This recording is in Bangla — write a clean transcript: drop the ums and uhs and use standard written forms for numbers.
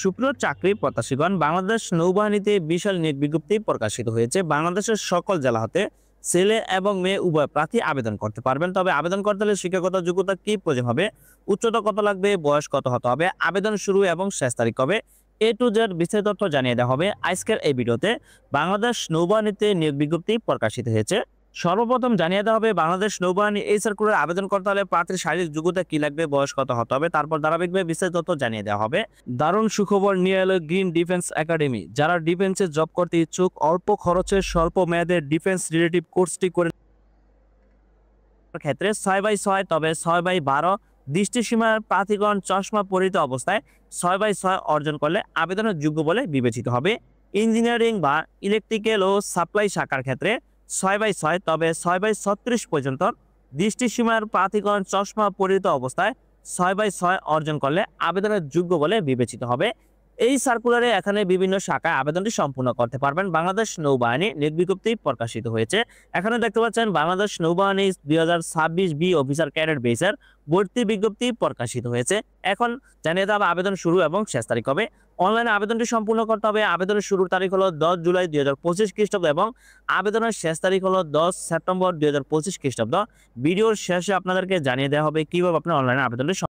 সুপ্রিয় চাকরি প্রত্যাশীগণ, বাংলাদেশ নৌবাহিনীতে বিশাল নিয়োগ বিজ্ঞপ্তি প্রকাশিত হয়েছে। বাংলাদেশের সকল জেলা হতে ছেলে এবং মেয়ে উভয় প্রার্থী আবেদন করতে পারবেন। তবে আবেদন করতে হলে শিক্ষাগত যোগ্যতা কি প্রয়োজন হবে, উচ্চতা কত লাগবে, বয়স কত হতে হবে, আবেদন শুরু এবং শেষ তারিখ কবে, এ টু জেড বিস্তারিত তথ্য জানিয়ে দেওয়া হবে আজকের এই ভিডিওতে। বাংলাদেশ নৌবাহিনীতে নিয়োগ বিজ্ঞপ্তি প্রকাশিত হয়েছে। সর্বপ্রথম জানিয়ে দেওয়া হবে বাংলাদেশ নৌবাহিনী এই সার্কুলার আবেদন করতে হলে প্রার্থীর শারীরিক যোগ্যতা কি লাগবে, বয়স কত হতে হবে, তারপর ধারাবাহিকভাবে বিস্তারিত তথ্য জানিয়ে দেওয়া হবে। দারুণ সুখবর নিয়ে এলো গ্রিন ডিফেন্স একাডেমি। যারা ডিফেন্সে জব করতে ইচ্ছুক, অল্প খরচে স্বল্প মেয়াদের ডিফেন্স রিলেটিভ কোর্সটি করে ক্ষেত্রে 6x6, তবে 6x12 দৃষ্টিসীমার প্রার্থীগণ চশমা পরিহিত অবস্থায় 6x6 অর্জন করলে আবেদনের যোগ্য বলে বিবেচিত হবে। ইঞ্জিনিয়ারিং বা ইলেকট্রিক্যাল ও সাপ্লাই শাখার ক্ষেত্রে 6x6, তবে 6x36 পর্যন্ত দৃষ্টিসীমার প্রার্থীগণ চশমা পরিহিত অবস্থায় 6x6 অর্জন করলে আবেদনের যোগ্য বলে বিবেচিত হবে। এই সার্কুলারে এখানে বিভিন্ন শাখায় আবেদনটি সম্পূর্ণ করতে পারবেন। বাংলাদেশ নৌবাহিনী নিয়োগ বিজ্ঞপ্তি প্রকাশিত হয়েছে। এখানে দেখতে পাচ্ছেন বাংলাদেশ নৌবাহিনী 2026 বি অফিসার ক্যাডেট বেসের ভর্তি বিজ্ঞপ্তি প্রকাশিত হয়েছে। এখন জানিয়ে দেওয়া হবে আবেদন শুরু এবং শেষ তারিখ হবে। অনলাইনে আবেদনটি সম্পূর্ণ করতে হবে। আবেদনের শুরুর তারিখ হলো 10 জুলাই 2025 খ্রিস্টাব্দ এবং আবেদনের শেষ তারিখ হলো 10 সেপ্টেম্বর 2025 খ্রিস্টাব্দ। ভিডিওর শেষে আপনাদেরকে জানিয়ে দেওয়া হবে কিভাবে আপনার অনলাইনে আবেদনটি